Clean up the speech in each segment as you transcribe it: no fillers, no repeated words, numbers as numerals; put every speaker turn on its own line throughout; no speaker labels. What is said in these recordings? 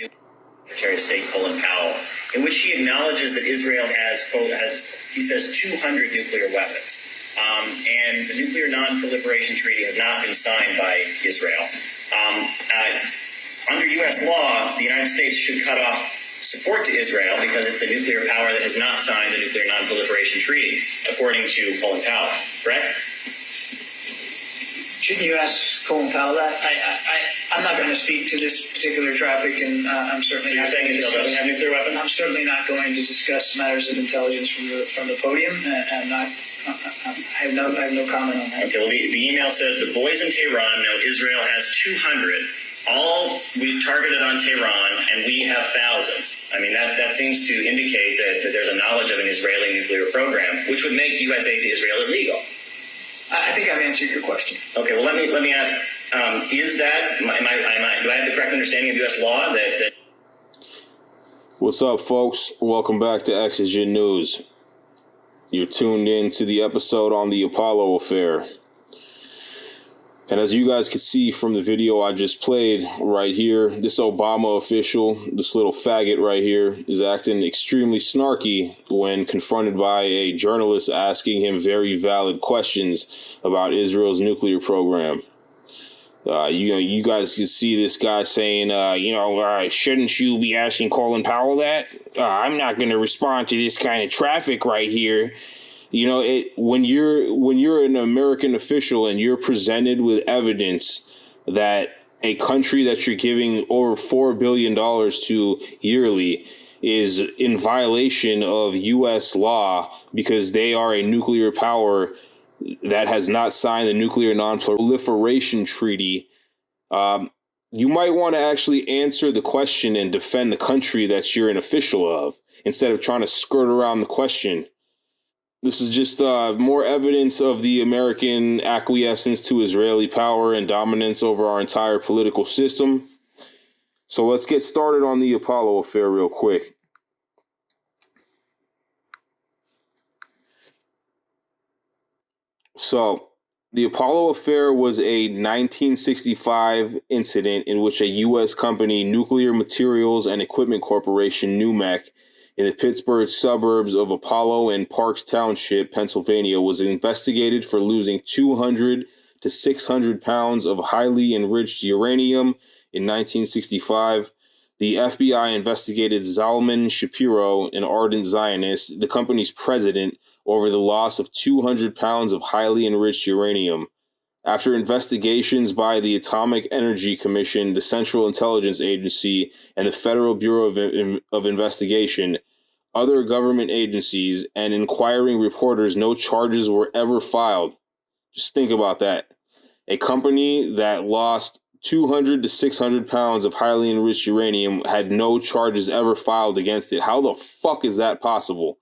Secretary of State Colin Powell, in which he acknowledges that Israel has, quote, he says, 200 nuclear weapons. And the Nuclear Non-Proliferation Treaty has not been signed by Israel. Under U.S. law, the United States should cut off support to Israel because it's a nuclear power that has not signed the Nuclear Non-Proliferation Treaty, according to Colin Powell, correct?
Shouldn't you ask Colin Powell that? I'm not going to speak to this particular traffic, and I'm certainly.
So you're saying Israel doesn't have nuclear weapons?
I'm certainly not going to discuss matters of intelligence from the podium. I have no comment on that.
Okay. Well, the email says the boys in Tehran know Israel has 200. All we targeted on Tehran, and we have thousands. I mean, that seems to indicate that there's a knowledge of an Israeli nuclear program, which would make U.S. aid to Israel illegal.
I think I've answered your question.
Okay, well, let me ask, is that, do I have the correct understanding of U.S. law that...
What's up, folks? Welcome back to Exigent News. You're tuned in to the episode on the Apollo affair. And as you guys can see from the video I just played right here, this Obama official, this little faggot right here, is acting extremely snarky when confronted by a journalist asking him very valid questions about Israel's nuclear program. You guys can see this guy saying, shouldn't you be asking Colin Powell that? I'm not going to respond to this kind of traffic right here. You know, when you're an American official and you're presented with evidence that a country that you're giving over $4 billion to yearly is in violation of U.S. law because they are a nuclear power that has not signed the Nuclear Non-Proliferation Treaty, you might want to actually answer the question and defend the country that you're an official of instead of trying to skirt around the question. This is just more evidence of the American acquiescence to Israeli power and dominance over our entire political system. So let's get started on the Apollo affair real quick. So the Apollo affair was a 1965 incident in which a U.S. company, Nuclear Materials and Equipment Corporation, NUMEC, in the Pittsburgh suburbs of Apollo and Parks Township, Pennsylvania, was investigated for losing 200 to 600 pounds of highly enriched uranium in 1965. The FBI investigated Zalman Shapiro, an ardent Zionist, the company's president, over the loss of 200 pounds of highly enriched uranium. After investigations by the Atomic Energy Commission, the Central Intelligence Agency, and the Federal Bureau of Investigation, other government agencies, and inquiring reporters, no charges were ever filed. Just think about that. A company that lost 200 to 600 pounds of highly enriched uranium had no charges ever filed against it. How the fuck is that possible?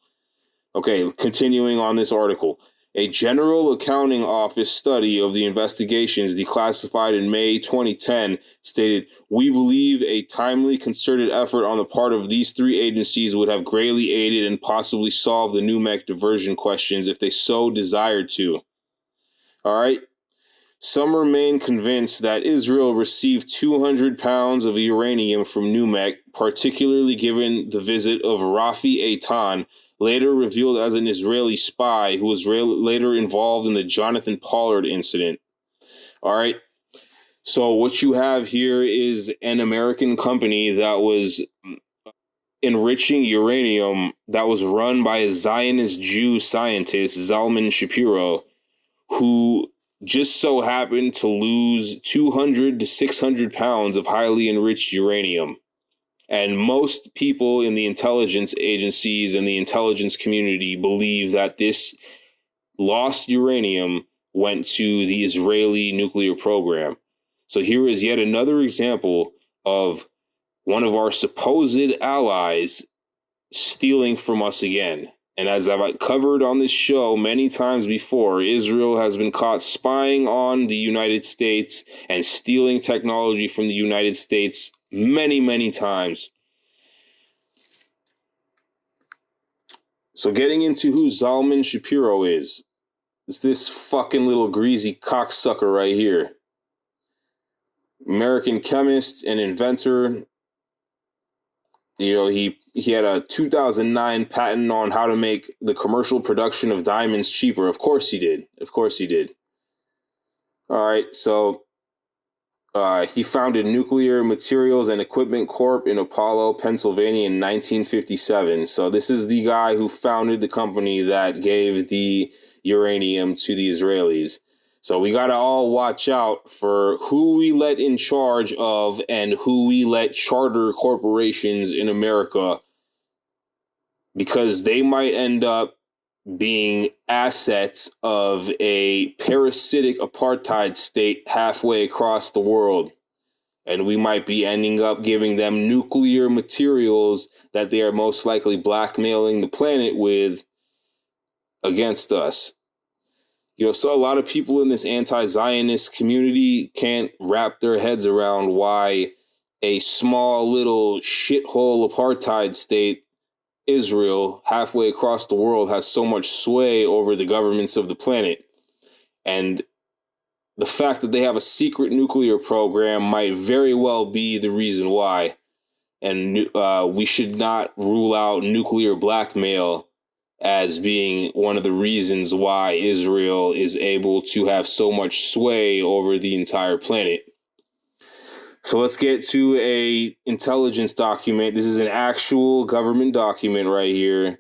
Okay, continuing on this article. A General Accounting Office study of the investigations declassified in May 2010 stated, "We believe a timely, concerted effort on the part of these three agencies would have greatly aided and possibly solved the NUMEC diversion questions if they so desired to." All right. Some remain convinced that Israel received 200 pounds of uranium from NUMEC, particularly given the visit of Rafi Eitan, later revealed as an Israeli spy who was later involved in the Jonathan Pollard incident. All right. So what you have here is an American company that was enriching uranium that was run by a Zionist Jew scientist, Zalman Shapiro, who just so happened to lose 200 to 600 pounds of highly enriched uranium. And most people in the intelligence agencies and the intelligence community believe that this lost uranium went to the Israeli nuclear program. So here is yet another example of one of our supposed allies stealing from us again. And as I've covered on this show many times before, Israel has been caught spying on the United States and stealing technology from the United States many, many times. So getting into who Zalman Shapiro is, it's this fucking little greasy cocksucker right here. American chemist and inventor he had a 2009 patent on how to make the commercial production of diamonds cheaper. Of course he did. All right, so he founded Nuclear Materials and Equipment Corp. in Apollo, Pennsylvania in 1957. So this is the guy who founded the company that gave the uranium to the Israelis. So we got to all watch out for who we let in charge of and who we let charter corporations in America, because they might end up being assets of a parasitic apartheid state halfway across the world. And we might be ending up giving them nuclear materials that they are most likely blackmailing the planet with against us. So a lot of people in this anti-Zionist community can't wrap their heads around why a small little shithole apartheid state, Israel, halfway across the world, has so much sway over the governments of the planet. And the fact that they have a secret nuclear program might very well be the reason why. And we should not rule out nuclear blackmail as being one of the reasons why Israel is able to have so much sway over the entire planet. So let's get to a intelligence document. This is an actual government document right here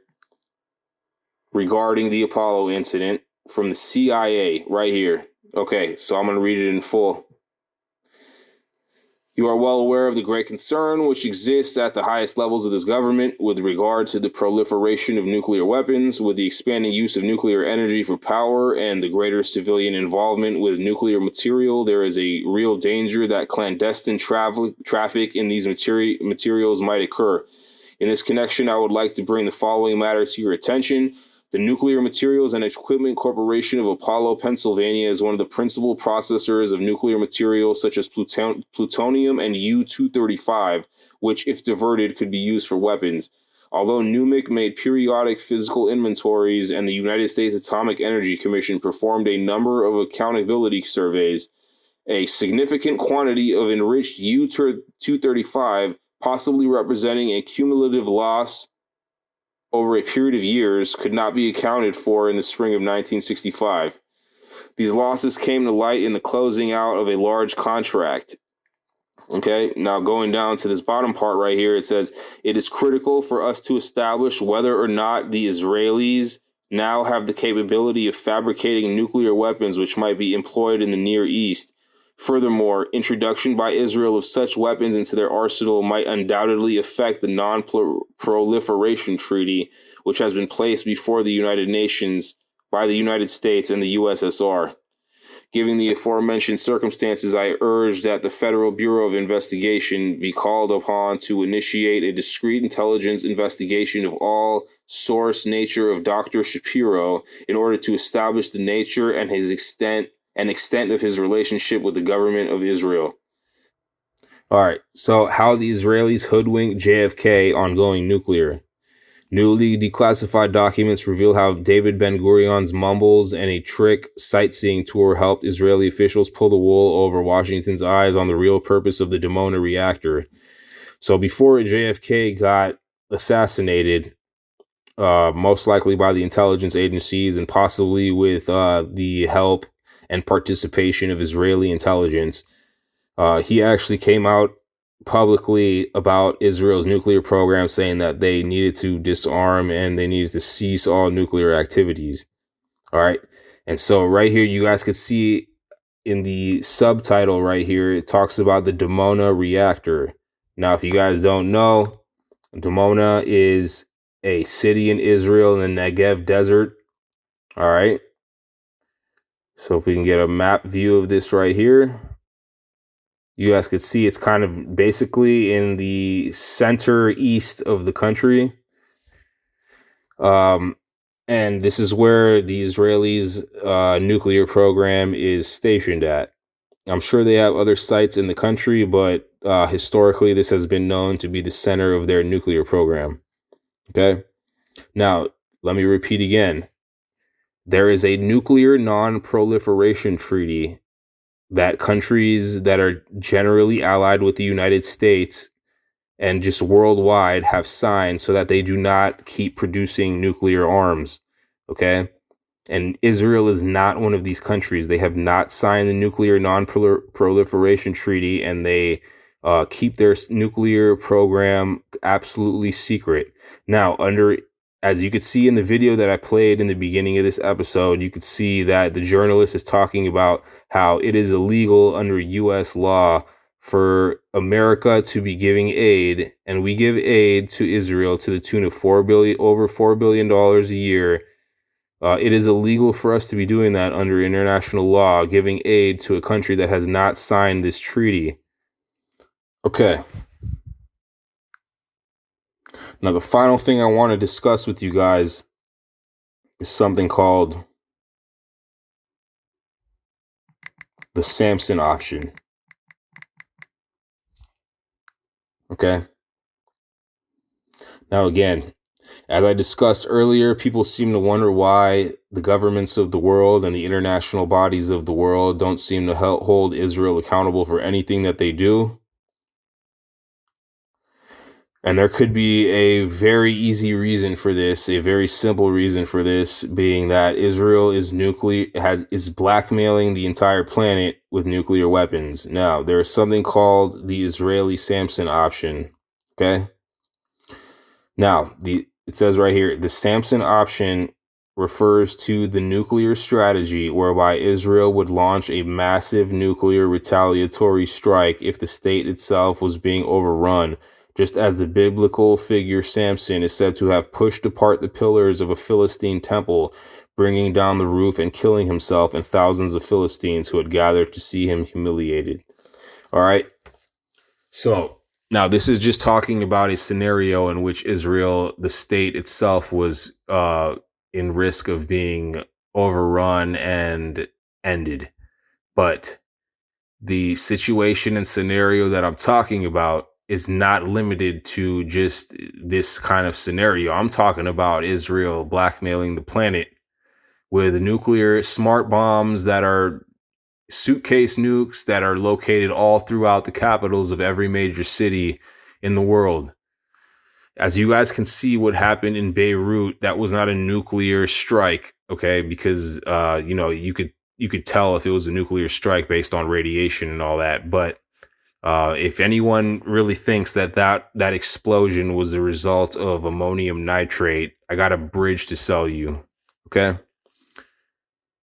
regarding the Apollo incident from the CIA right here. Okay, so I'm going to read it in full. You are well aware of the great concern which exists at the highest levels of this government with regard to the proliferation of nuclear weapons, with the expanding use of nuclear energy for power and the greater civilian involvement with nuclear material. There is a real danger that clandestine traffic in these materials might occur. In this connection, I would like to bring the following matter to your attention. The Nuclear Materials and Equipment Corporation of Apollo, Pennsylvania, is one of the principal processors of nuclear materials such as plutonium and U-235, which, if diverted, could be used for weapons. Although NUMIC made periodic physical inventories and the United States Atomic Energy Commission performed a number of accountability surveys, a significant quantity of enriched U-235, possibly representing a cumulative loss over a period of years, could not be accounted for in the spring of 1965. These losses came to light in the closing out of a large contract. Okay, now going down to this bottom part right here, it says, it is critical for us to establish whether or not the Israelis now have the capability of fabricating nuclear weapons which might be employed in the Near East. Furthermore, introduction by Israel of such weapons into their arsenal might undoubtedly affect the Non-Proliferation Treaty, which has been placed before the United Nations by the United States and the USSR. Given the aforementioned circumstances, I urge that the Federal Bureau of Investigation be called upon to initiate a discrete intelligence investigation of all source nature of Dr. Shapiro in order to establish the nature and extent of his relationship with the government of Israel. All right, so how the Israelis hoodwinked JFK on going nuclear. Newly declassified documents reveal how David Ben-Gurion's mumbles and a trick sightseeing tour helped Israeli officials pull the wool over Washington's eyes on the real purpose of the Dimona reactor. So before JFK got assassinated, most likely by the intelligence agencies and possibly with the help and participation of Israeli intelligence, he actually came out publicly about Israel's nuclear program, saying that they needed to disarm and they needed to cease all nuclear activities. All right. And so right here, you guys could see in the subtitle right here, it talks about the Dimona reactor. Now, if you guys don't know, Dimona is a city in Israel in the Negev desert. All right. So if we can get a map view of this right here, you guys could see it's kind of basically in the center east of the country. And this is where the Israelis' nuclear program is stationed at. I'm sure they have other sites in the country, but historically this has been known to be the center of their nuclear program. Okay. Now, let me repeat again. There is a nuclear non-proliferation treaty that countries that are generally allied with the United States and just worldwide have signed so that they do not keep producing nuclear arms. Okay. And Israel is not one of these countries. They have not signed the Nuclear Non-Proliferation Treaty, and they keep their nuclear program absolutely secret. Now, as you could see in the video that I played in the beginning of this episode, you could see that the journalist is talking about how it is illegal under U.S. law for America to be giving aid, and we give aid to Israel to the tune of over $4 billion a year. It is illegal for us to be doing that under international law, giving aid to a country that has not signed this treaty. Okay. Now, the final thing I want to discuss with you guys is something called the Samson option. Okay. Now, again, as I discussed earlier, people seem to wonder why the governments of the world and the international bodies of the world don't seem to hold Israel accountable for anything that they do. And there could be a very easy reason for this, a very simple reason for this, being that Israel is blackmailing the entire planet with nuclear weapons. Now, there is something called the Israeli Samson option. Okay. Now, it says right here, the Samson option refers to the nuclear strategy whereby Israel would launch a massive nuclear retaliatory strike if the state itself was being overrun, just as the biblical figure Samson is said to have pushed apart the pillars of a Philistine temple, bringing down the roof and killing himself and thousands of Philistines who had gathered to see him humiliated. All right. So now this is just talking about a scenario in which Israel, the state itself, was in risk of being overrun and ended. But the situation and scenario that I'm talking about is not limited to just this kind of scenario. I'm talking about Israel blackmailing the planet with nuclear smart bombs that are suitcase nukes that are located all throughout the capitals of every major city in the world. As you guys can see what happened in Beirut, that was not a nuclear strike, okay? Because you could tell if it was a nuclear strike based on radiation and all that. But if anyone really thinks that explosion was the result of ammonium nitrate, I got a bridge to sell you, okay?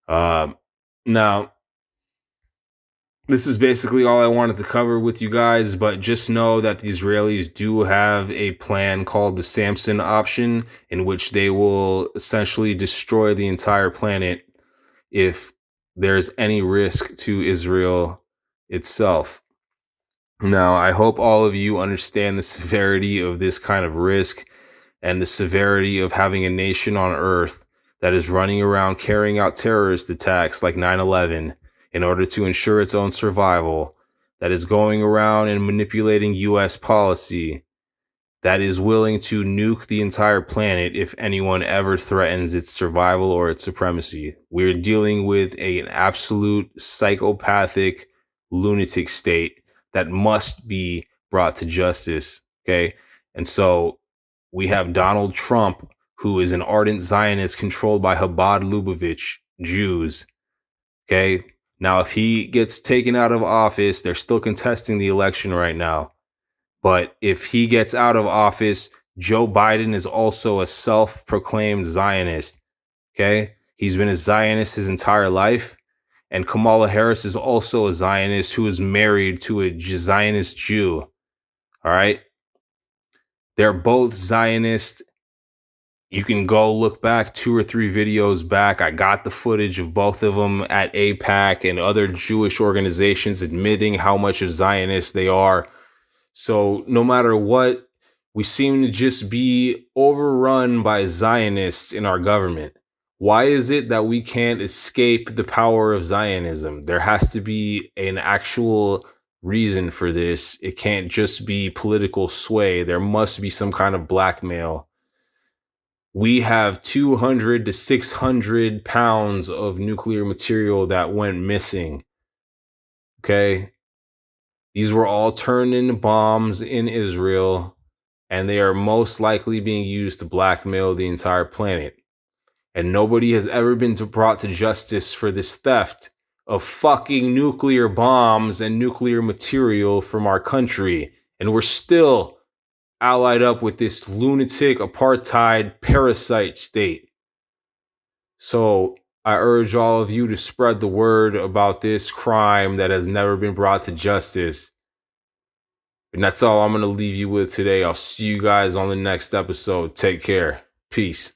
Now, this is basically all I wanted to cover with you guys, but just know that the Israelis do have a plan called the Samson option, in which they will essentially destroy the entire planet if there's any risk to Israel itself. Now, I hope all of you understand the severity of this kind of risk and the severity of having a nation on earth that is running around carrying out terrorist attacks like 9/11 in order to ensure its own survival, that is going around and manipulating U.S. policy, that is willing to nuke the entire planet if anyone ever threatens its survival or its supremacy. We're dealing with an absolute psychopathic lunatic state that must be brought to justice, okay? And so we have Donald Trump, who is an ardent Zionist controlled by Chabad Lubavitch Jews, okay? Now, if he gets taken out of office, they're still contesting the election right now. But if he gets out of office, Joe Biden is also a self-proclaimed Zionist, okay? He's been a Zionist his entire life. And Kamala Harris is also a Zionist who is married to a Zionist Jew, all right? They're both Zionist. You can go look back 2 or 3 videos back. I got the footage of both of them at AIPAC and other Jewish organizations admitting how much of Zionists they are. So no matter what, we seem to just be overrun by Zionists in our government. Why is it that we can't escape the power of Zionism? There has to be an actual reason for this. It can't just be political sway. There must be some kind of blackmail. We have 200 to 600 pounds of nuclear material that went missing. Okay. These were all turned into bombs in Israel, and they are most likely being used to blackmail the entire planet. And nobody has ever been brought to justice for this theft of fucking nuclear bombs and nuclear material from our country. And we're still allied up with this lunatic apartheid parasite state. So I urge all of you to spread the word about this crime that has never been brought to justice. And that's all I'm going to leave you with today. I'll see you guys on the next episode. Take care. Peace.